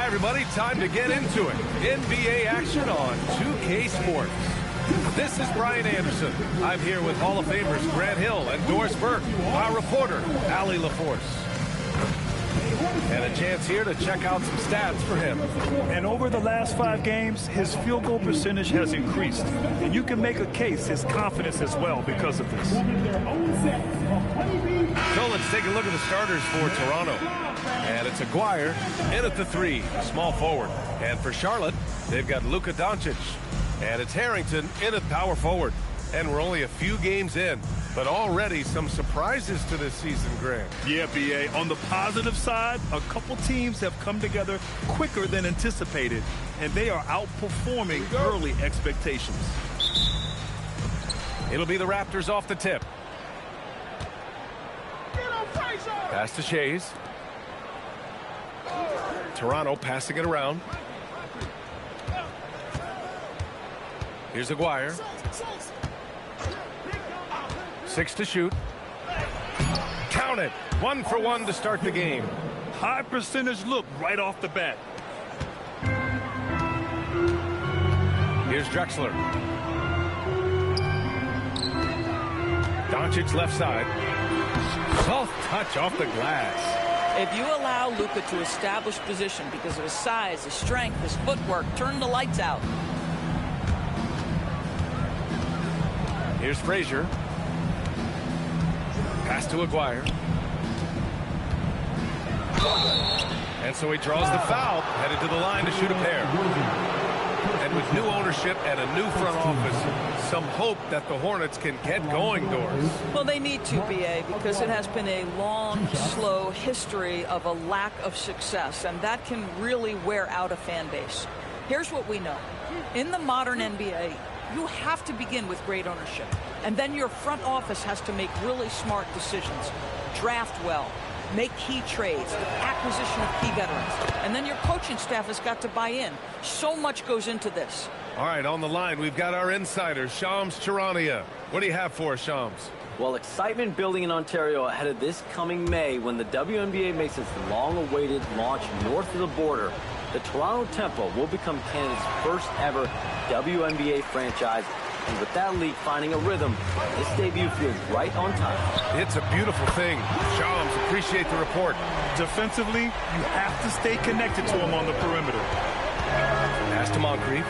everybody, time to get into it. NBA action on 2K Sports. This is Brian Anderson. I'm here with Hall of Famers Grant Hill and Doris Burke, our reporter, Allie LaForce. And a chance here to check out some stats for him. And over the last 5 games, his field goal percentage has increased. And you can make a case his confidence as well because of this. So let's take a look at the starters for Toronto. And it's Aguirre in at the 3, small forward. And for Charlotte, they've got Luka Doncic. And it's Harrington in at power forward. And we're only a few games in, but already some surprises to this season, Grant. Yeah, B.A. On the positive side, a couple teams have come together quicker than anticipated, and they are outperforming early expectations. It'll be the Raptors off the tip. Pass to Shays. Toronto passing it around. Here's Aguirre. 6 to shoot. Count it. 1 for 1 to start the game. High percentage look right off the bat. Here's Drexler. Doncic left side. Soft touch off the glass. If you allow Luka to establish position because of his size, his strength, his footwork, turn the lights out. Here's Frazier. Pass to Aguirre. And so he draws the foul, headed to the line to shoot a pair. And with new ownership and a new front office, some hope that the Hornets can get going, Doris. Well, they need to, B.A., because it has been a long, slow history of a lack of success, and that can really wear out a fan base. Here's what we know. In the modern NBA, you have to begin with great ownership. And then your front office has to make really smart decisions. Draft well. Make key trades. Acquisition of key veterans. And then your coaching staff has got to buy in. So much goes into this. All right, on the line, we've got our insider, Shams Charania. What do you have for us, Shams? Well, excitement building in Ontario ahead of this coming May when the WNBA makes its long-awaited launch north of the border. The Toronto Tempo will become Canada's first ever WNBA franchise. And with that league finding a rhythm, this debut feels right on time. It's a beautiful thing. Shams, appreciate the report. Defensively, you have to stay connected to him on the perimeter. Pass to Moncrief.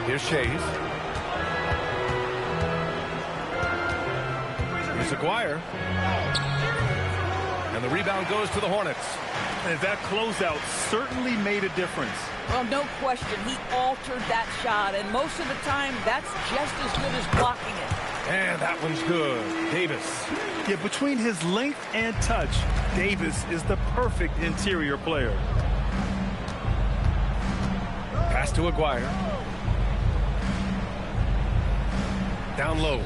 Here's Shays. Here's Aguirre. And the rebound goes to the Hornets. And that closeout certainly made a difference. Well, no question. He altered that shot, and most of the time, that's just as good as blocking it. And that one's good. Davis. Yeah, between his length and touch, Davis is the perfect interior player. Pass to Aguirre. Down low.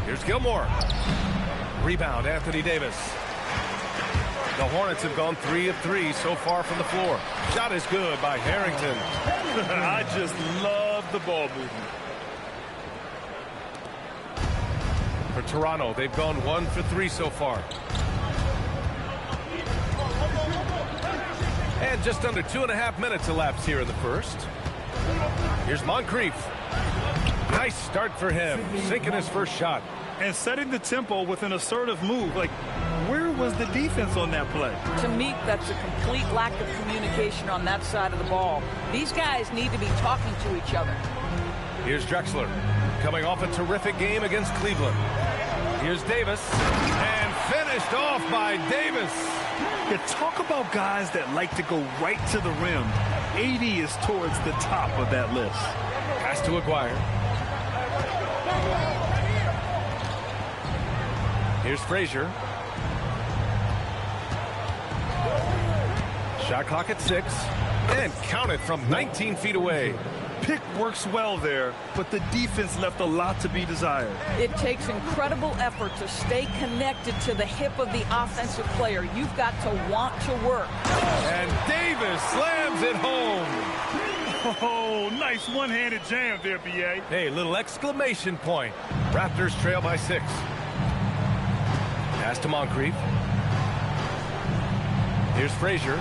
Here's Gilmore. Rebound, Anthony Davis. The Hornets have gone 3 of 3 so far from the floor. Shot is good by Harrington. I just love the ball movement. For Toronto, they've gone 1 for 3 so far. And just under 2.5 minutes elapsed here in the first. Here's Moncrief. Nice start for him, sinking his first shot. And setting the tempo with an assertive move. Like, where was the defense on that play? To me, that's a complete lack of communication on that side of the ball. These guys need to be talking to each other. Here's Drexler, coming off a terrific game against Cleveland. Here's Davis, and finished off by Davis. Yeah, talk about guys that like to go right to the rim. 80 is towards the top of that list. Pass to Aguirre. Here's Frazier. Shot clock at 6. And count it from 19 feet away. Pick works well there, but the defense left a lot to be desired. It takes incredible effort to stay connected to the hip of the offensive player. You've got to want to work. And Davis slams it home. Oh, nice one-handed jam there, B.A. Hey, little exclamation point. Raptors trail by 6. Pass to Moncrief. Here's Frazier.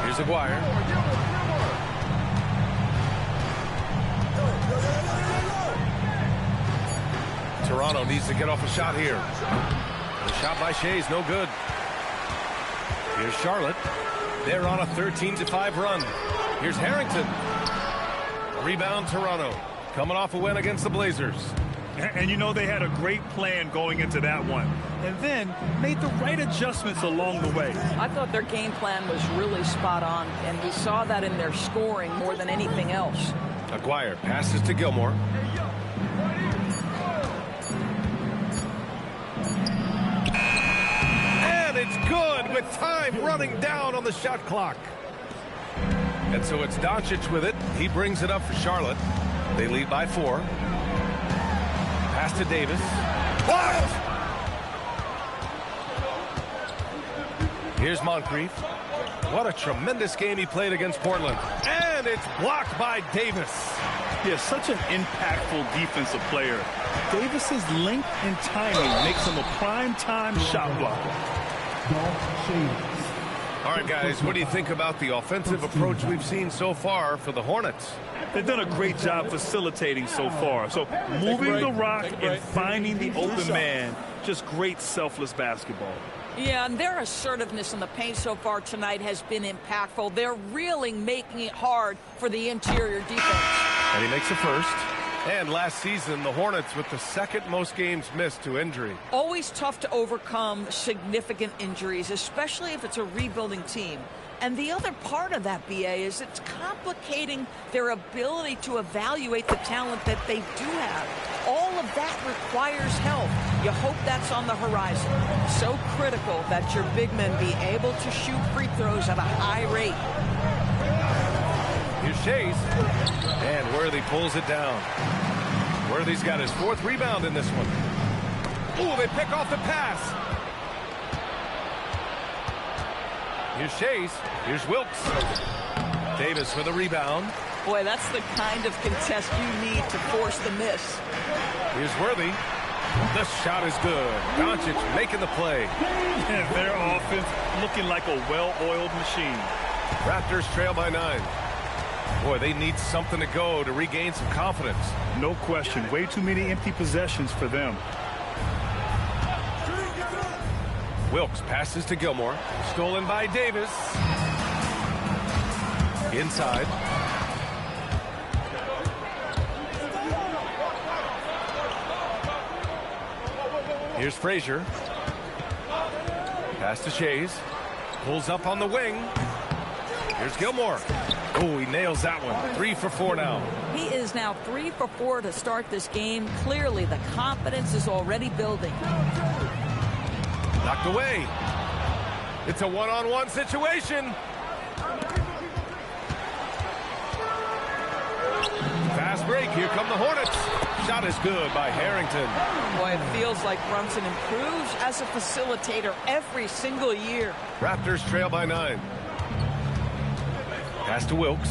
Here's Aguirre. Toronto needs to get off a shot here. The shot by Shea's no good. Here's Charlotte. They're on a 13-5 run. Here's Harrington. Rebound Toronto. Coming off a win against the Blazers. And you know they had a great plan going into that one. And then made the right adjustments along the way. I thought their game plan was really spot on, and we saw that in their scoring more than anything else. Aguirre passes to Gilmore. And it's good with time running down on the shot clock. And so it's Doncic with it. He brings it up for Charlotte. They lead by 4. Pass to Davis. Blocked! Here's Moncrief. What a tremendous game he played against Portland. And it's blocked by Davis. Yeah, such an impactful defensive player. Davis's length and timing makes him a prime-time shot blocker. All right, guys, what do you think about the offensive approach we've seen so far for the Hornets? They've done a great job facilitating so far. So moving the rock and finding the open man, just great selfless basketball. Yeah, and their assertiveness in the paint so far tonight has been impactful. They're really making it hard for the interior defense. And he makes a first. And last season, the Hornets with the second most games missed to injury. Always tough to overcome significant injuries, especially if it's a rebuilding team. And the other part of that, BA, is it's complicating their ability to evaluate the talent that they do have. All of that requires help. You hope that's on the horizon. So critical that your big men be able to shoot free throws at a high rate. Here's Shea's. And Worthy pulls it down. Worthy's got his 4th rebound in this one. Ooh, they pick off the pass. Here's Shea's. Here's Wilkes. Davis for the rebound. Boy, that's the kind of contest you need to force the miss. Here's Worthy. The shot is good. Doncic making the play. And their offense looking like a well-oiled machine. Raptors trail by 9. Boy, they need something to go to regain some confidence. No question. Way too many empty possessions for them. Wilkes passes to Gilmore. Stolen by Davis. Inside. Here's Frazier. Pass to Shea's. Pulls up on the wing. Here's Gilmore. Oh, he nails that one. 3 for 4 now. He is now 3 for 4 to start this game. Clearly, the confidence is already building. Knocked away. It's a one-on-one situation. Fast break. Here come the Hornets. Shot is good by Harrington. Boy, it feels like Brunson improves as a facilitator every single year. Raptors trail by 9. Pass to Wilkes.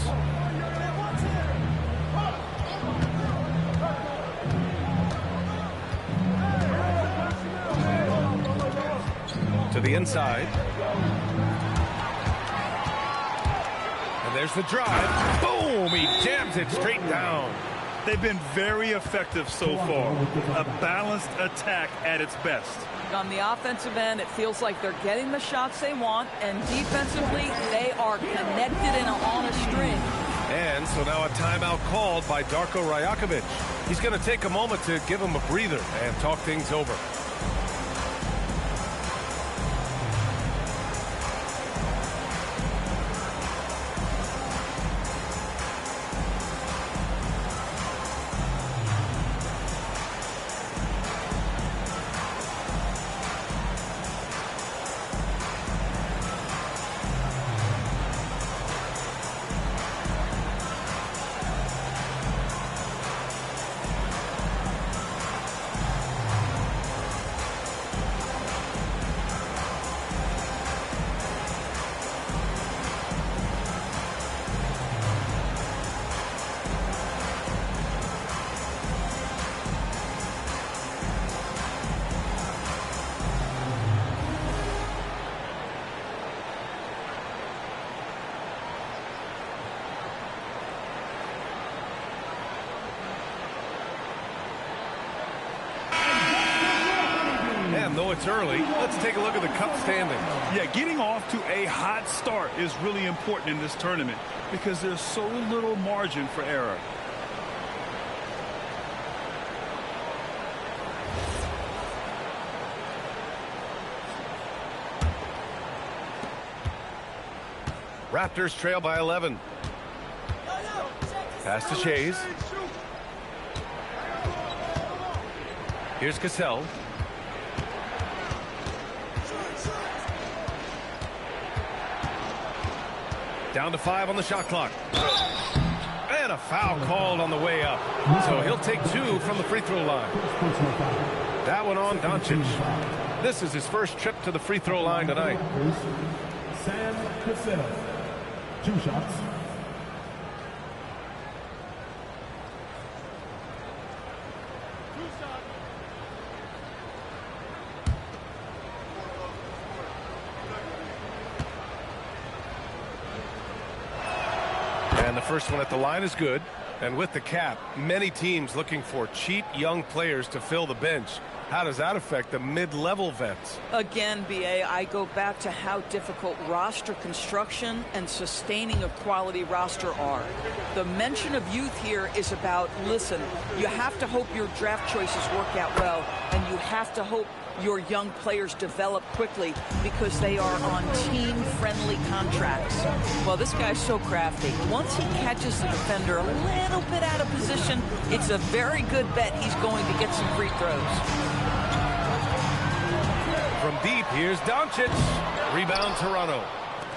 To the inside. And there's the drive. Boom! He jams it straight down. They've been very effective so far. A balanced attack at its best. On the offensive end, it feels like they're getting the shots they want, and defensively, they are connected and on a string. And so now a timeout called by Darko Rajakovic. He's going to take a moment to give him a breather and talk things over. And though it's early, let's take a look at the cup standings. Yeah, getting off to a hot start is really important in this tournament because there's so little margin for error. Raptors trail by 11. Pass to Shays. Here's Cassell. Down to 5 on the shot clock. And a foul called on the way up. So he'll take 2 from the free throw line. That one on Doncic. This is his first trip to the free throw line tonight. Sam Cassell. 2 shots. And the first one at the line is good. And with the cap, many teams looking for cheap young players to fill the bench. How does that affect the mid-level vets? Again, BA, I go back to how difficult roster construction and sustaining a quality roster are. The mention of youth here is about, listen, you have to hope your draft choices work out well, and you have to hope your young players develop quickly because they are on team-friendly contracts. Well, this guy's so crafty. Once he catches the defender a little bit out of position, it's a very good bet he's going to get some free throws. From deep, here's Doncic. Rebound, Toronto.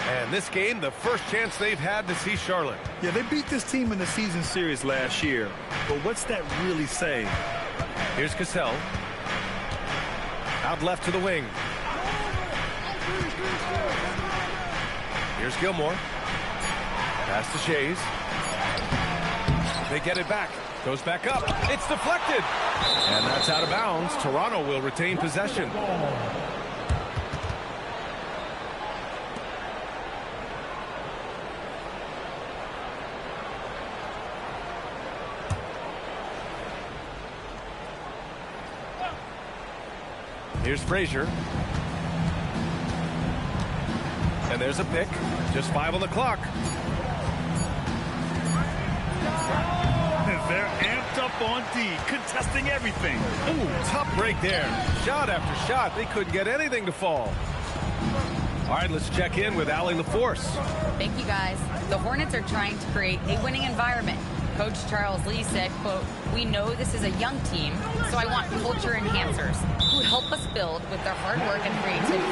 And this game, the first chance they've had to see Charlotte. Yeah, they beat this team in the season series last year. But what's that really saying? Here's Cassell. Out left to the wing. Here's Gilmore. Pass to Shays. They get it back. Goes back up. It's deflected. And that's out of bounds. Toronto will retain possession. Here's Frazier. And there's a pick. Just 5 on the clock. They're amped up on D, contesting everything. Ooh, tough break there. Shot after shot. They couldn't get anything to fall. All right, let's check in with Allie LaForce. Thank you, guys. The Hornets are trying to create a winning environment. Coach Charles Lee said, quote, "We know this is a young team, so I want culture enhancers who help us build with their hard work and creativity.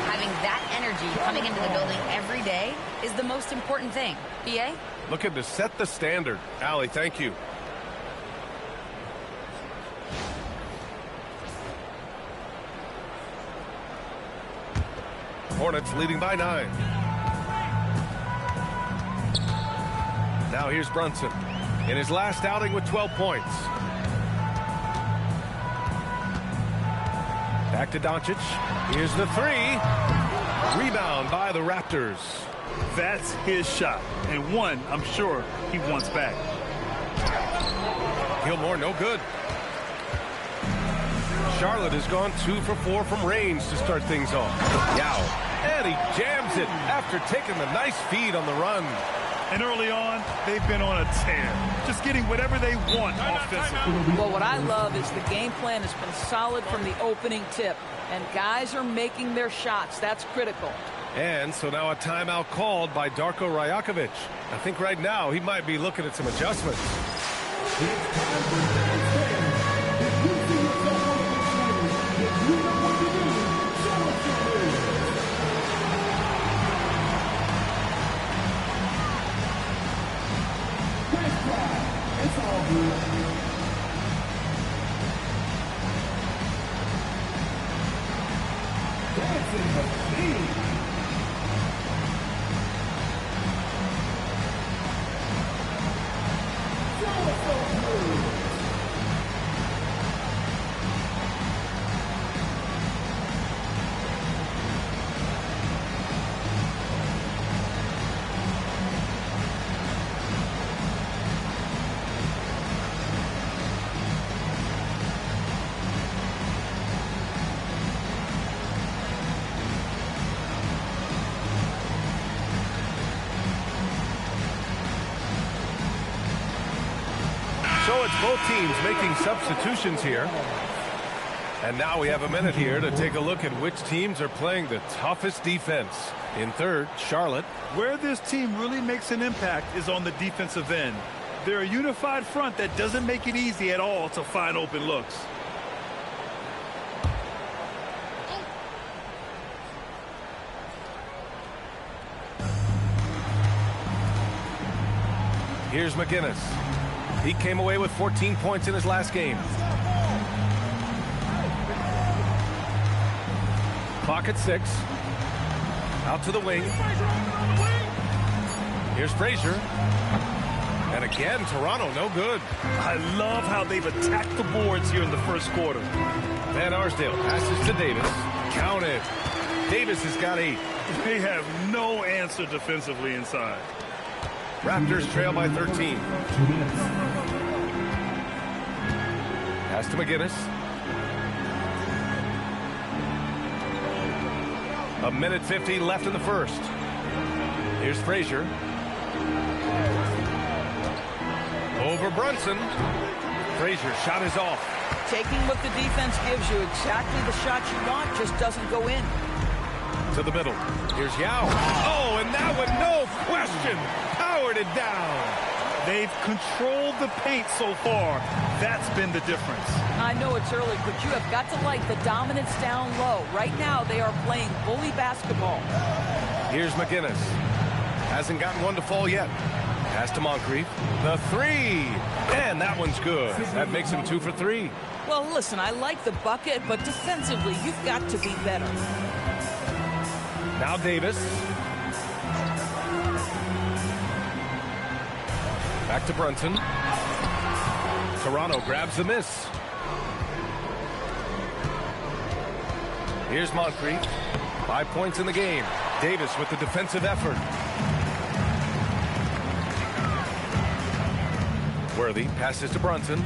Having that energy coming into the building every day is the most important thing." BA? Looking to set the standard. Allie, thank you. Hornets leading by 9. Now here's Brunson in his last outing with 12 points. Back to Doncic. Here's the 3. Rebound by the Raptors. That's his shot, and one I'm sure he wants back. Gilmore, no good. Charlotte has gone 2 for 4 from range to start things off. Yow. And he jams it after taking the nice feed on the run. And early on, they've been on a tear, just getting whatever they want offensively. Well, what I love is the game plan has been solid from the opening tip, and guys are making their shots. That's critical. And so now a timeout called by Darko Rajakovic. I think right now he might be looking at some adjustments. So it's both teams making substitutions here. And now we have a minute here to take a look at which teams are playing the toughest defense. In third, Charlotte. Where this team really makes an impact is on the defensive end. They're a unified front that doesn't make it easy at all to find open looks. Here's McGinnis. He came away with 14 points in his last game. Clock at 6. Out to the wing. Here's Frazier. And again, Toronto, no good. I love how they've attacked the boards here in the first quarter. Van Arsdale passes to Davis. Count it. Davis has got 8. They have no answer defensively inside. Raptors trail by 13. 2 minutes. Pass to McGinnis. A minute 50 left in the first. Here's Frazier. Over Brunson. Frazier shot is off. Taking what the defense gives you, exactly the shot you want, just doesn't go in. To the middle. Here's Yao. Oh, and that one, no question, powered it down. They've controlled the paint so far. That's been the difference. I know it's early, but you have got to like the dominance down low. Right now, they are playing bully basketball. Here's McGinnis. Hasn't gotten one to fall yet. Pass to Moncrief. The 3. And that one's good. That makes him 2 for 3. Well, listen, I like the bucket, but defensively, you've got to be better. Now Davis. Back to Brunson. Toronto grabs the miss. Here's Moncrief. 5 points in the game. Davis with the defensive effort. Worthy passes to Brunson.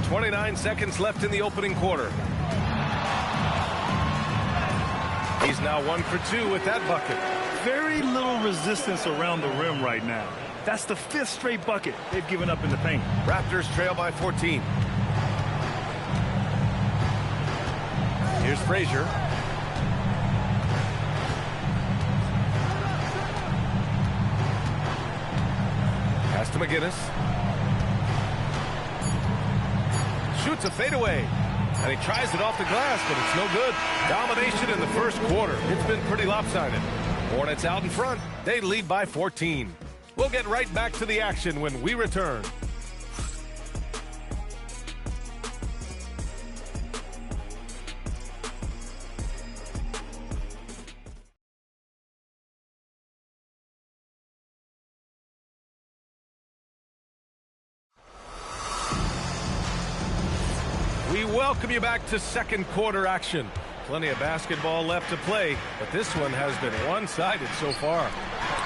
29 seconds left in the opening quarter. He's now 1 for 2 with that bucket. Very little resistance around the rim right now. That's the 5th straight bucket they've given up in the paint. Raptors trail by 14. Here's Frazier. Pass to McGinnis. Shoots a fadeaway. And he tries it off the glass, but it's no good. Domination in the first quarter. It's been pretty lopsided. Hornets out in front. They lead by 14. We'll get right back to the action when we return. We welcome you back to second quarter action. Plenty of basketball left to play, but this one has been one-sided so far.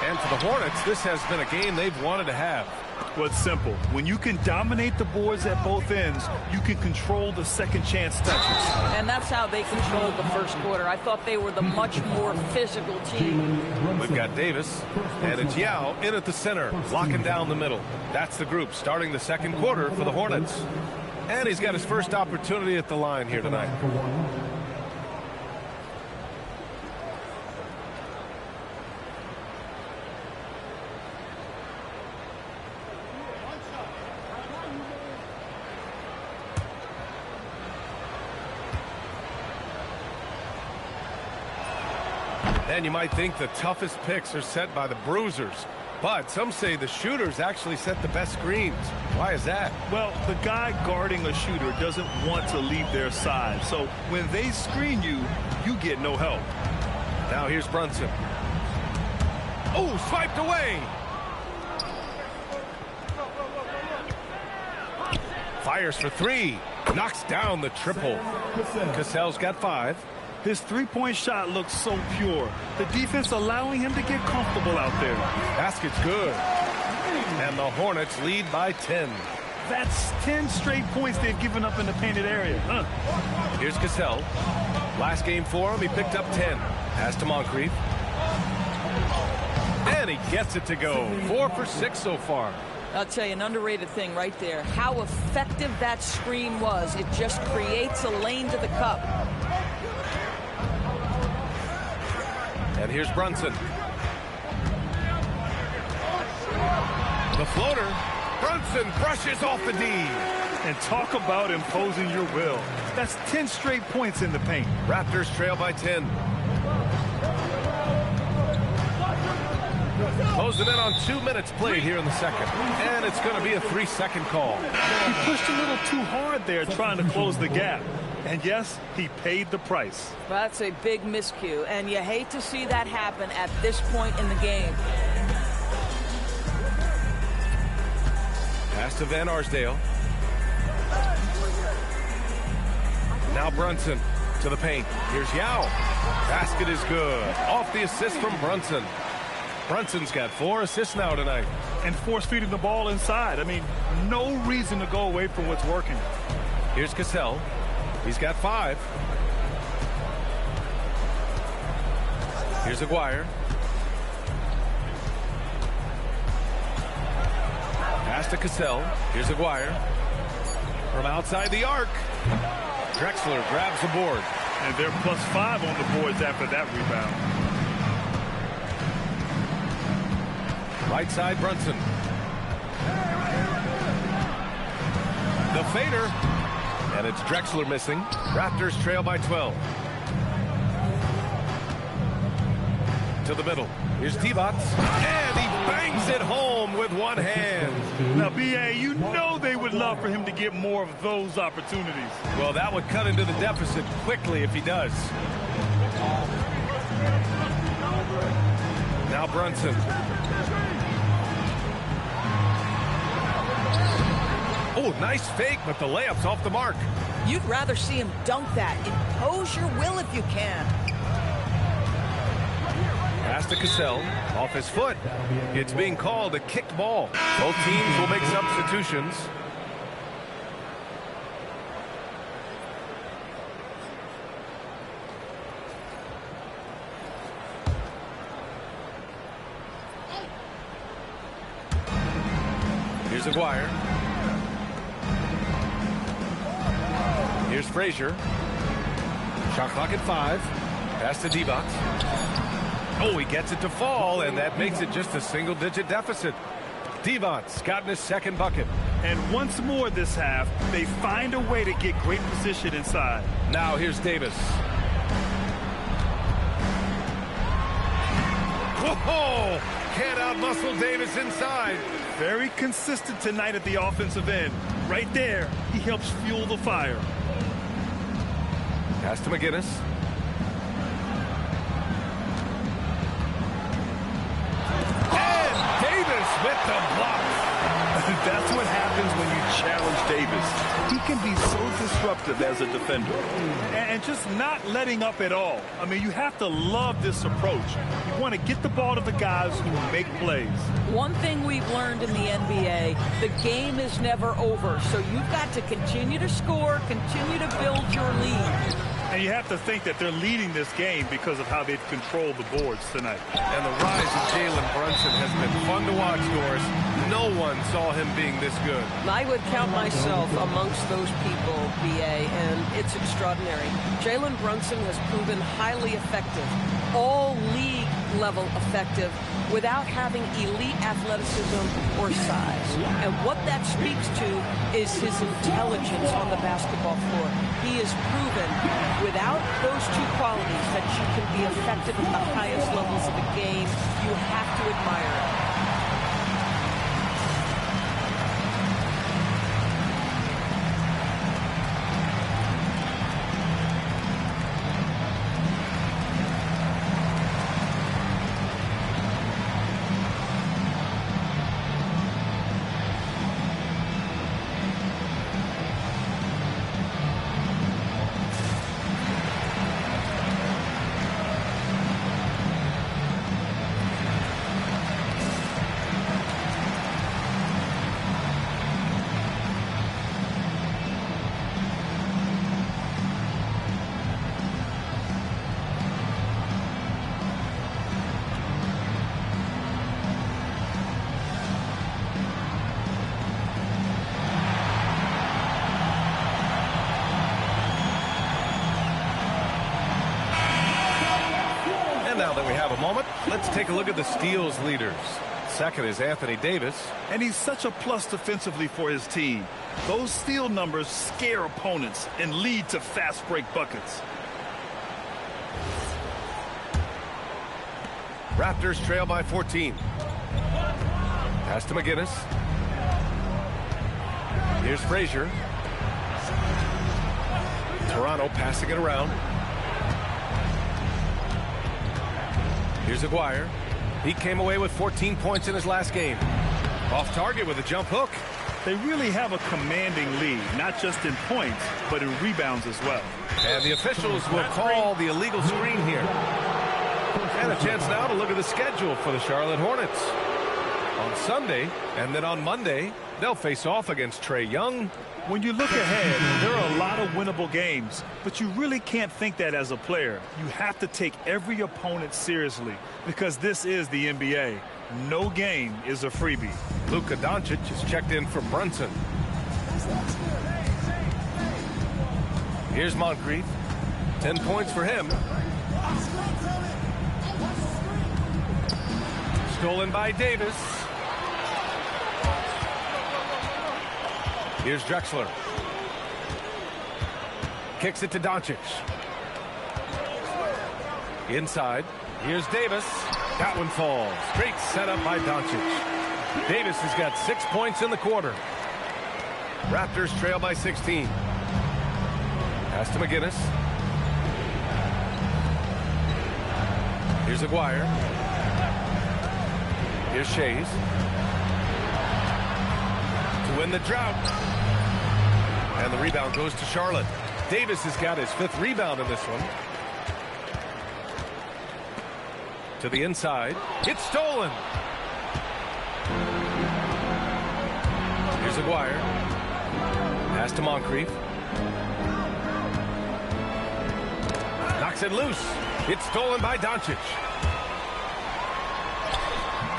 And for the Hornets, this has been a game they've wanted to have. Well, it's simple. When you can dominate the boards at both ends, you can control the second chance touches. And that's how they controlled the first quarter. I thought they were the much more physical team. We've got Davis, and it's Yao in at the center, locking down the middle. That's the group starting the second quarter for the Hornets. And he's got his first opportunity at the line here tonight. And you might think the toughest picks are set by the bruisers. But some say the shooters actually set the best screens. Why is that? Well, the guy guarding a shooter doesn't want to leave their side. So when they screen you, you get no help. Now here's Brunson. Oh, swiped away. Fires for 3. Knocks down the triple. Cassell's got 5. His three-point shot looks so pure. The defense allowing him to get comfortable out there. Basket's good. And the Hornets lead by 10. That's 10 straight points they've given up in the painted area. Here's Cassell. Last game for him, he picked up 10. Pass to Moncrief. And he gets it to go. 4 for 6 so far. I'll tell you, an underrated thing right there. How effective that screen was. It just creates a lane to the cup. And here's Brunson. The floater. Brunson brushes off the D. And talk about imposing your will. That's 10 straight points in the paint. Raptors trail by 10. Closing in on 2 minutes played here in the second. And it's going to be a 3-second call. He pushed a little too hard there trying to close the gap. And yes, he paid the price. That's a big miscue, and you hate to see that happen at this point in the game. Pass to Van Arsdale. Now Brunson to the paint. Here's Yao. Basket is good. Off the assist from Brunson. Brunson's got 4 assists now tonight. And force feeding the ball inside. I mean, no reason to go away from what's working. Here's Cassell. He's got 5. Here's Aguirre. Pass to Cassell. Here's Aguirre. From outside the arc. Drexler grabs the board. And they're +5 on the boards after that rebound. Right side, Brunson. The fader. And it's Drexler missing. Raptors trail by 12. To the middle. Here's Divac. And he bangs it home with one hand. Now, B.A., you know they would love for him to get more of those opportunities. Well, that would cut into the deficit quickly if he does. Now Brunson. Oh, nice fake, but the layup's off the mark. You'd rather see him dunk that. Impose your will if you can. Pass to Cassell. Off his foot. It's being called a kicked ball. Both teams will make substitutions. Here's Aguirre. Here's Frazier. Shot clock at 5. Pass to Divac. Oh, he gets it to fall, and that makes it just a single-digit deficit. Divac's gotten his second bucket. And once more this half, they find a way to get great position inside. Now here's Davis. Whoa! Can't outmuscle Davis inside. Very consistent tonight at the offensive end. Right there, he helps fuel the fire. Pass to McGinnis. And Davis with the block. That's what happens when you challenge Davis. He can be so disruptive as a defender. And just not letting up at all. I mean, you have to love this approach. You want to get the ball to the guys who make plays. One thing we've learned in the NBA, the game is never over. So you've got to continue to score, continue to build your lead. And you have to think that they're leading this game because of how they've controlled the boards tonight. And the rise of Jalen Brunson has been fun to watch, Doris. No one saw him being this good. I would count myself amongst those people, B.A., and it's extraordinary. Jalen Brunson has proven highly effective, all league level effective, without having elite athleticism or size. And what that speaks to is his intelligence on the basketball floor. He has proven without those two qualities that you can be effective at the highest levels of the game. You have to admire it. Let's take a look at the steals leaders. Second is Anthony Davis. And he's such a plus defensively for his team. Those steal numbers scare opponents and lead to fast break buckets. Raptors trail by 14. Pass to McGinnis. Here's Frazier. Toronto passing it around. Here's Aguirre. He came away with 14 points in his last game. Off target with a jump hook. They really have a commanding lead, not just in points, but in rebounds as well. And the officials will call the illegal screen here. And a chance now to look at the schedule for the Charlotte Hornets. On Sunday, and then on Monday, they'll face off against Trae Young. When you look ahead, there are a lot of winnable games, but you really can't think that as a player. You have to take every opponent seriously because this is the NBA. No game is a freebie. Luka Doncic is checked in for Brunson. Here's Moncrief. 10 points for him. Stolen by Davis. Here's Drexler. Kicks it to Doncic. Inside. Here's Davis. That one falls. Great setup by Doncic. Davis has got 6 points in the quarter. Raptors trail by 16. Pass to McGinnis. Here's Aguirre. Here's Shays. To win the drought. And the rebound goes to Charlotte. Davis has got his 5th rebound in this one. To the inside. It's stolen. Here's Aguirre. Pass to Moncrief. Knocks it loose. It's stolen by Doncic.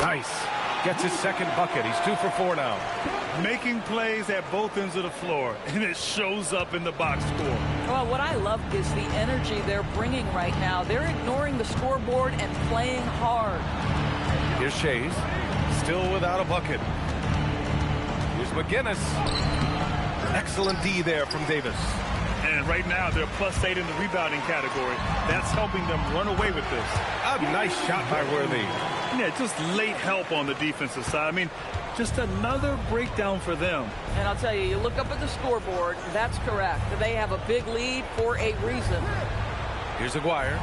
Nice. Gets his 2nd bucket. He's 2 for 4 now. Making plays at both ends of the floor, and it shows up in the box score. Well, what I love is the energy they're bringing right now. They're ignoring the scoreboard and playing hard. Here's Shays. Still without a bucket. Here's McGinnis. Excellent D there from Davis. And right now, they're +8 in the rebounding category. That's helping them run away with this. A nice shot by Worthy. Yeah, just late help on the defensive side. I mean, just another breakdown for them. And I'll tell you, you look up at the scoreboard, that's correct. They have a big lead for a reason. Here's Aguirre.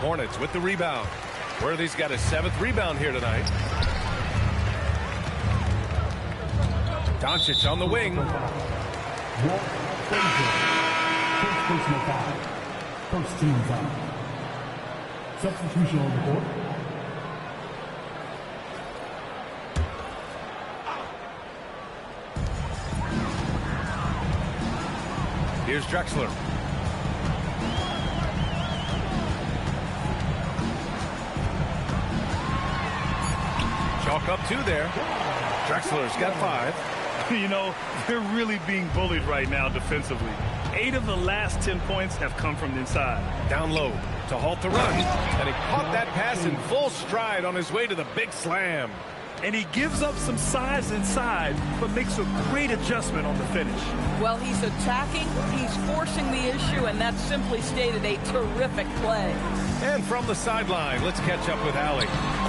Hornets with the rebound. Worthy's got his 7th rebound here tonight. Doncic on the wing. First team foul. Substitution on the court. Here's Drexler. Chalk up 2 there. Drexler's got 5. You know, they're really being bullied right now defensively. 8 of the last 10 points have come from inside. Down low to halt the run. And he caught that pass in full stride on his way to the big slam. And he gives up some size inside, but makes a great adjustment on the finish. Well, he's attacking, he's forcing the issue, and that's simply stated a terrific play. And from the sideline, let's catch up with Allie.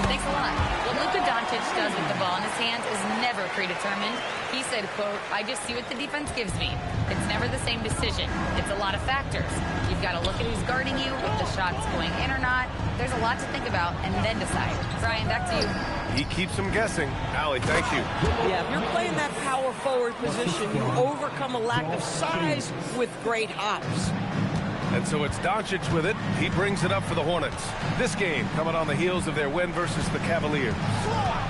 Thanks a lot. What Luka Doncic does with the ball in his hands is never predetermined. He said, quote, "I just see what the defense gives me. It's never the same decision. It's a lot of factors. You've got to look at who's guarding you, if the shot's going in or not. There's a lot to think about and then decide." Brian, back to you. He keeps them guessing. Allie, thank you. Yeah, if you're playing that power forward position, you overcome a lack of size with great hops. And so it's Doncic with it. He brings it up for the Hornets. This game coming on the heels of their win versus the Cavaliers.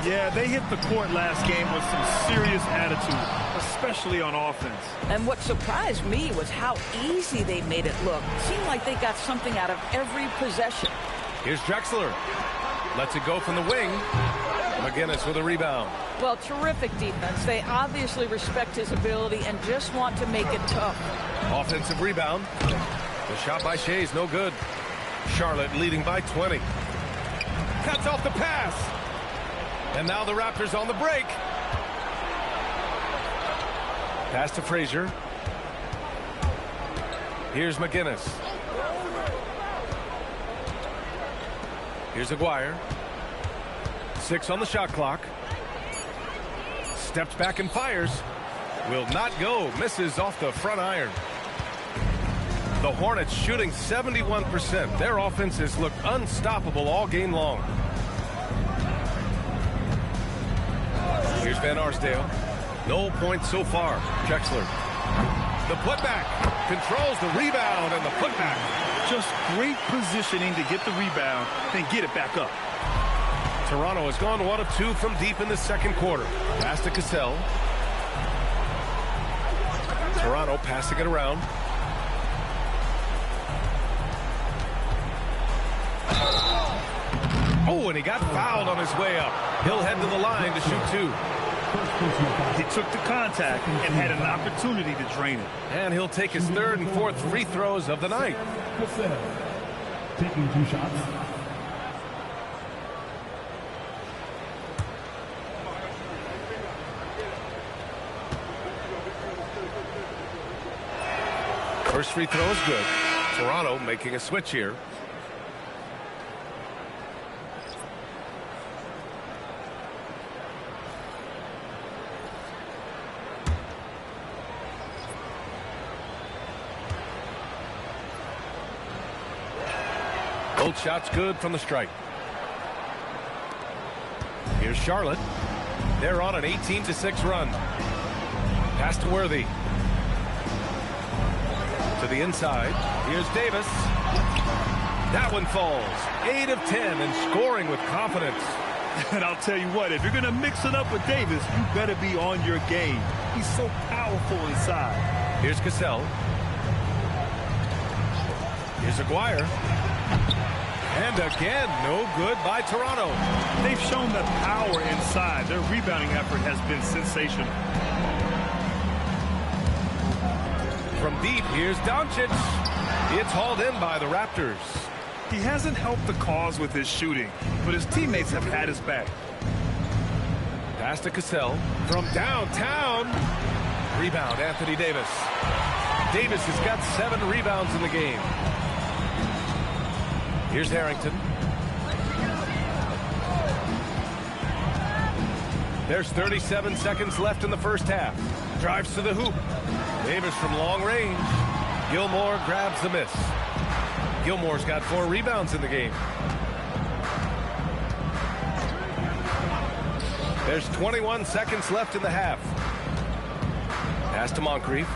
Yeah, they hit the court last game with some serious attitude, especially on offense. And what surprised me was how easy they made it look. It seemed like they got something out of every possession. Here's Drexler. Lets it go from the wing. McGinnis with a rebound. Well, terrific defense. They obviously respect his ability and just want to make it tough. Offensive rebound. The shot by Shea is no good. Charlotte leading by 20. Cuts off the pass. And now the Raptors on the break. Pass to Frazier. Here's McGinnis. Here's Aguirre. 6 on the shot clock. Steps back and fires. Will not go. Misses off the front iron. The Hornets shooting 71%. Their offense has looked unstoppable all game long. Here's Van Arsdale. No points so far. Drexler. The putback. Controls the rebound and the putback. Just great positioning to get the rebound, then get it back up. Toronto has gone 1 of 2 from deep in the second quarter. Pass to Cassell. Toronto passing it around. Oh, and he got fouled on his way up. He'll head to the line to shoot 2. He took the contact and had an opportunity to drain it. And he'll take his 3rd and 4th free throws of the night. Taking 2 shots. First free throw is good. Toronto making a switch here. Both shots good from the stripe. Here's Charlotte. They're on an 18-6 run. Pass to Worthy. To the inside. Here's Davis. That one falls. 8 of 10 and scoring with confidence. And I'll tell you what, if you're going to mix it up with Davis, you better be on your game. He's so powerful inside. Here's Cassell. Here's Aguirre. And again, no good by Toronto. They've shown the power inside. Their rebounding effort has been sensational. From deep, here's Doncic. It's hauled in by the Raptors. He hasn't helped the cause with his shooting, but his teammates have had his back. Pass to Cassell from downtown. Rebound, Anthony Davis. Davis has got 7 rebounds in the game. Here's Harrington. There's 37 seconds left in the first half. Drives to the hoop. Davis from long range. Gilmore grabs the miss. Gilmore's got 4 rebounds in the game. There's 21 seconds left in the half. Pass to Moncrief.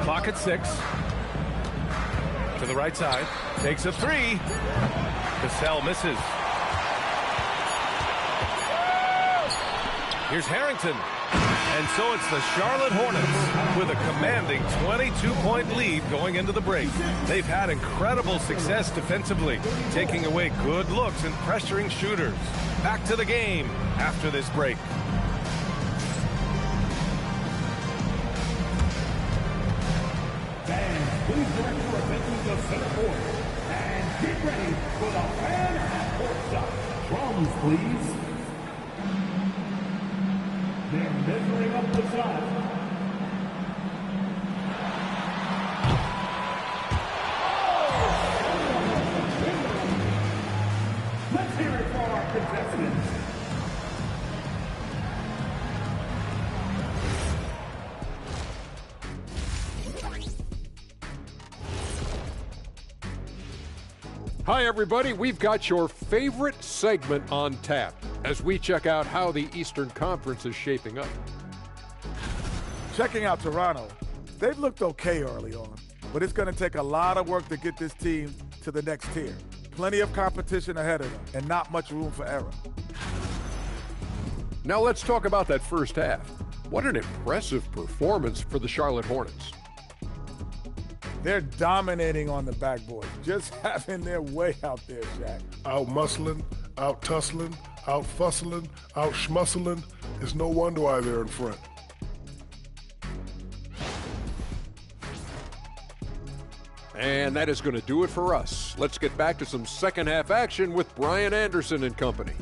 Clock at 6. To the right side. Takes a 3. Cassell misses. Here's Harrington. And so it's the Charlotte Hornets with a commanding 22-point lead going into the break. They've had incredible success defensively, taking away good looks and pressuring shooters. Back to the game after this break. Fans, please direct your attention to center court and get ready for the fan half-court shot. Drums, please. They're measuring up the shot. Let's hear it for our contestants. Hi, everybody. We've got your favorite segment on tap as we check out how the Eastern Conference is shaping up. Checking out Toronto, they've looked okay early on, but it's going to take a lot of work to get this team to the next tier. Plenty of competition ahead of them and not much room for error. Now let's talk about that first half. What an impressive performance for the Charlotte Hornets. They're dominating on the backboard, just having their way out there, Shaq. Out-muscling, out-tussling, out-fussling, out-schmuscling. It's no wonder why they're in front. And that is going to do it for us. Let's get back to some second half action with Brian Anderson and company.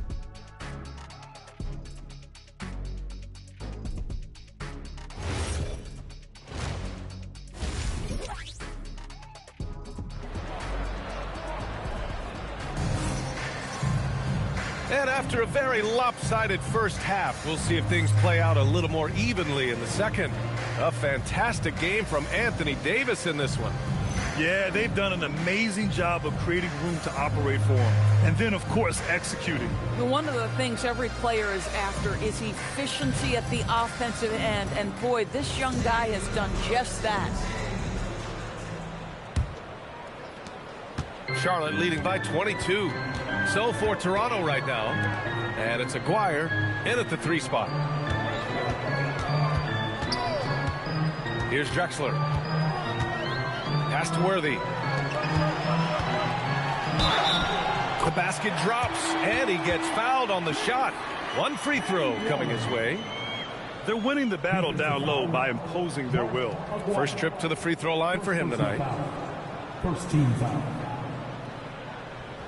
And after a very lopsided first half, we'll see if things play out a little more evenly in the second. A fantastic game from Anthony Davis in this one. Yeah, they've done an amazing job of creating room to operate for him. And then, of course, executing. One of the things every player is after is efficiency at the offensive end. And boy, this young guy has done just that. Charlotte leading by 22. So for Toronto right now. And it's Aguirre in at the 3 spot. Here's Drexler. Pass to Worthy. The basket drops, and he gets fouled on the shot. One free throw coming his way. They're winning the battle down low by imposing their will. First trip to the free throw line for him tonight. First team foul.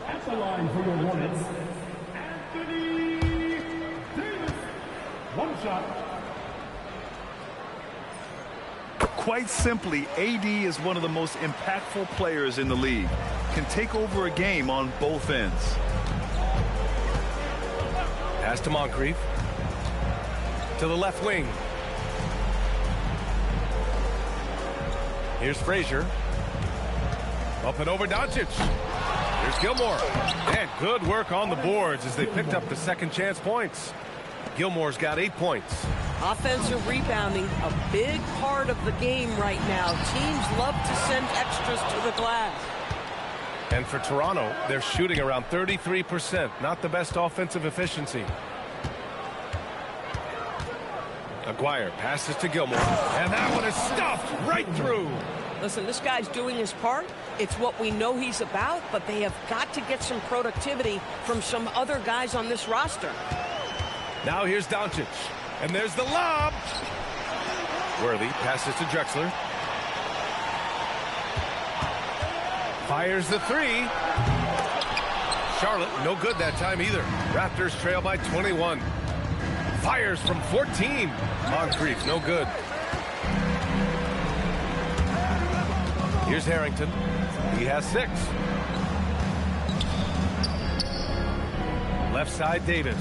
At the line for your Hornets, Anthony Davis. One shot. Quite simply, AD is one of the most impactful players in the league. Can take over a game on both ends. Pass to Moncrief. To the left wing. Here's Frazier. Up and over Doncic. Here's Gilmore. And good work on the boards as they picked up the second chance points. Gilmore's got 8 points. Offensive rebounding, a big part of the game right now. Teams love to send extras to the glass. And for Toronto, they're shooting around 33%. Not the best offensive efficiency. Aguirre passes to Gilmore. And that one is stuffed right through. Listen, this guy's doing his part. It's what we know he's about, but they have got to get some productivity from some other guys on this roster. Now here's Doncic. And there's the lob. Worthy passes to Drexler. Fires the 3. Charlotte, no good that time either. Raptors trail by 21. Fires from 14. Moncrief, no good. Here's Harrington. He has 6. Left side, Davis.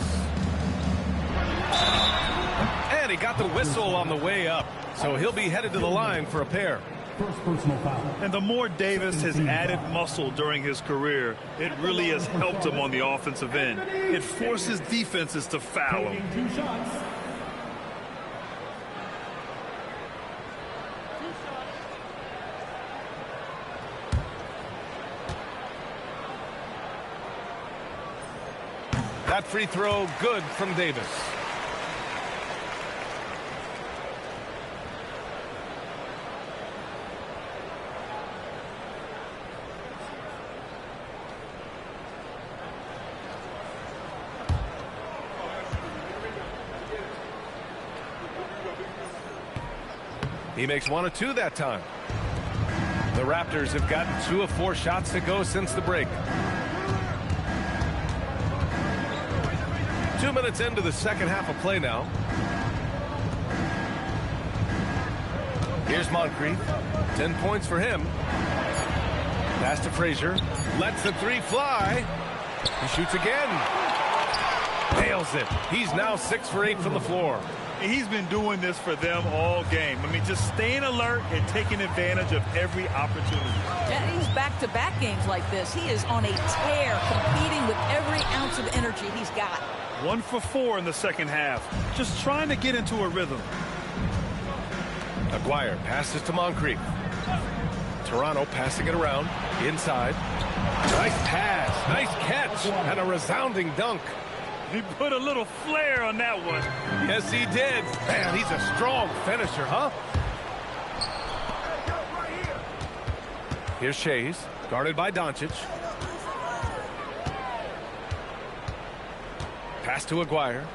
And he got the whistle on the way up. So he'll be headed to the line for a pair. First personal foul. And the more Davis has added muscle during his career, it really has helped him on the offensive end. It forces defenses to foul him. 2 shots. That free throw good from Davis. He makes 1 of 2 that time. The Raptors have gotten 2 of 4 shots to go since the break. 2 minutes into the second half of play now. Here's Moncrief. 10 points for him. Pass to Frazier. Lets the 3 fly. He shoots again. Nails it. He's now 6 for 8 from the floor. He's been doing this for them all game. I mean, just staying alert and taking advantage of every opportunity. Yeah, he's back-to-back games like this. He is on a tear, competing with every ounce of energy he's got. 1 for 4 in the second half. Just trying to get into a rhythm. Aguirre passes to Moncrief. Toronto passing it around. Inside. Nice pass. Nice catch. And a resounding dunk. He put a little flair on that one. Yes, he did. Man, he's a strong finisher, huh? Here's Shays, guarded by Doncic. Pass to Aguirre.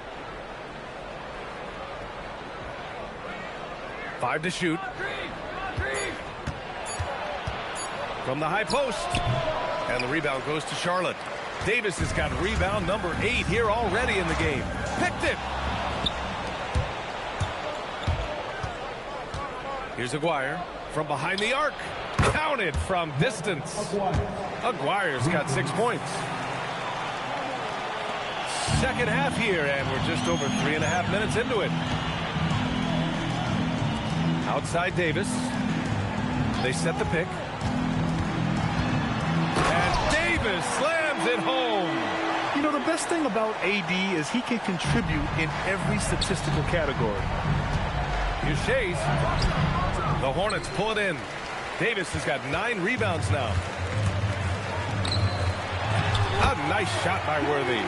5 to shoot. from the high post. And the rebound goes to Charlotte. Davis has got rebound number 8 here already in the game. Picked it. Here's Aguirre from behind the arc. Counted from distance. Aguirre's got 6 points. Second half here, and we're just over 3.5 minutes into it. Outside Davis. They set the pick. And Davis slams it home. You know, the best thing about AD is he can contribute in every statistical category. Here's Shays. The Hornets pull it in. Davis has got 9 rebounds now. A nice shot by Worthy.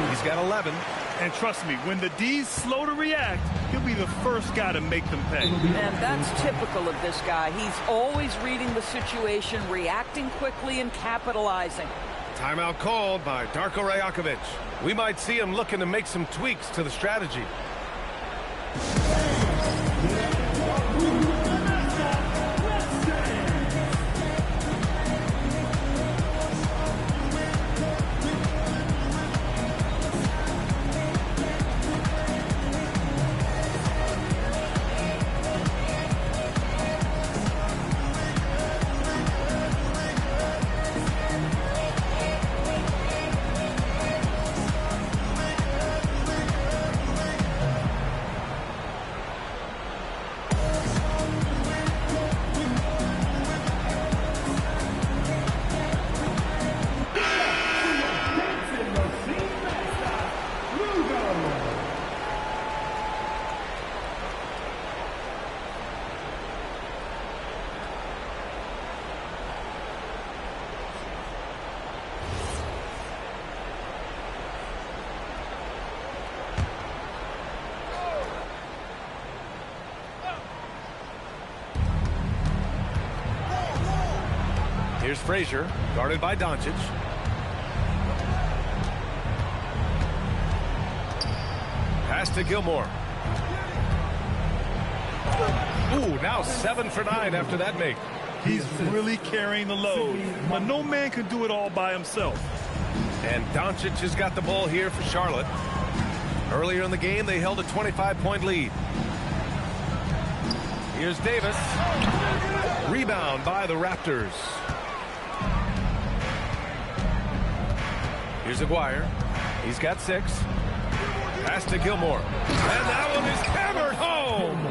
He's got 11. And trust me, when the D's slow to react, he'll be the first guy to make them pay. And that's typical of this guy. He's always reading the situation, reacting quickly, and capitalizing. Timeout called by Darko Rajakovic. We might see him looking to make some tweaks to the strategy. Here's Frazier, guarded by Doncic. Pass to Gilmore. Ooh, now 7 for 9 after that make. He's really carrying the load, but no man can do it all by himself. And Doncic has got the ball here for Charlotte. Earlier in the game, they held a 25-point lead. Here's Davis. Rebound by the Raptors. Here's Aguirre. He's got 6. Pass to Gilmore. And that one is hammered home.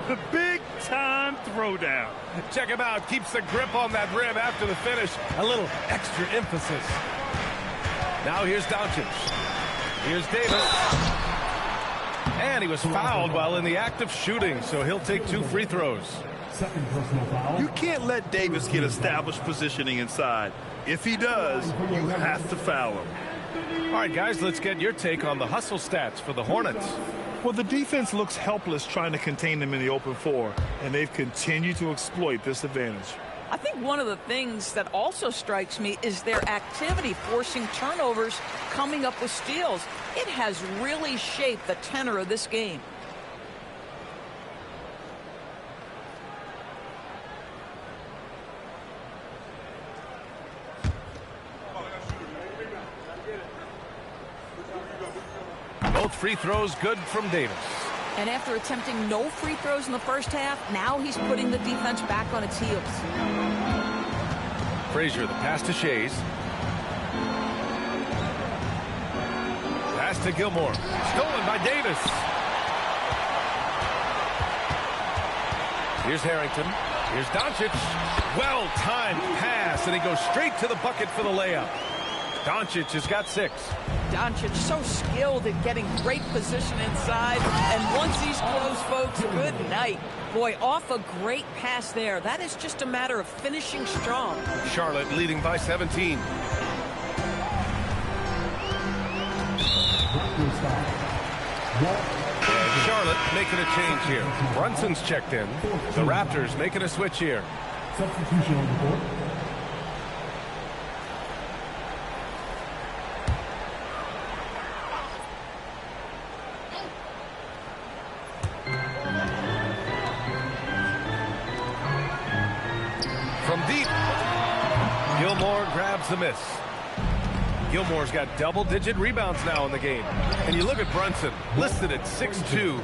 The big-time throwdown. Check him out. Keeps the grip on that rim after the finish. A little extra emphasis. Now here's Doncic. Here's Davis. And he was fouled while in the act of shooting, so he'll take 2 free throws. Second personal foul. You can't let Davis get established positioning inside. If he does, you have to foul him. All right, guys, let's get your take on the hustle stats for the Hornets. Well, the defense looks helpless trying to contain them in the open floor, and they've continued to exploit this advantage. I think one of the things that also strikes me is their activity, forcing turnovers, coming up with steals. It has really shaped the tenor of this game. Both free throws good from Davis. And after attempting no free throws in the first half, now he's putting the defense back on its heels. Frazier, the pass to Shays. Pass to Gilmore. Stolen by Davis. Here's Harrington. Here's Doncic. Well-timed pass, and he goes straight to the bucket for the layup. Doncic has got 6. Doncic so skilled at getting great position inside. And once he's close, folks, good night. Boy, off a great pass there. That is just a matter of finishing strong. Charlotte leading by 17. And Charlotte making a change here. Brunson's checked in. The Raptors making a switch here. Substitution on the court. From deep. Gilmore grabs the miss. Gilmore's got double-digit rebounds now in the game. And you look at Brunson, listed at 6'2".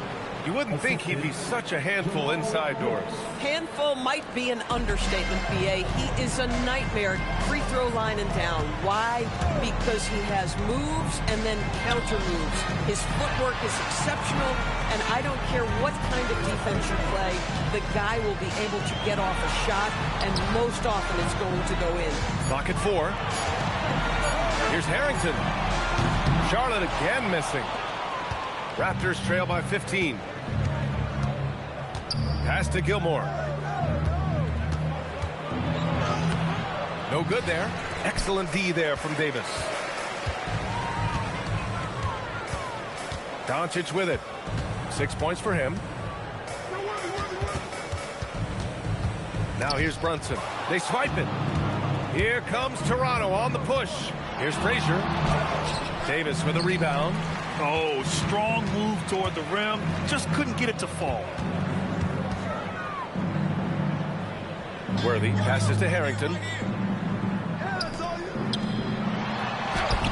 You wouldn't think he'd be such a handful inside doors. Handful might be an understatement, B.A. He is a nightmare free throw line and down. Why? Because he has moves and then counter moves. His footwork is exceptional, and I don't care what kind of defense you play, the guy will be able to get off a shot, and most often it's going to go in. Clock at 4. Here's Harrington. Charlotte again missing. Raptors trail by 15. Pass to Gilmore. No good there. Excellent D there from Davis. Doncic with it. 6 points for him. Now here's Brunson. They swipe it. Here comes Toronto on the push. Here's Frazier. Davis with a rebound. Oh, strong move toward the rim. Just couldn't get it to fall. Worthy passes to Harrington.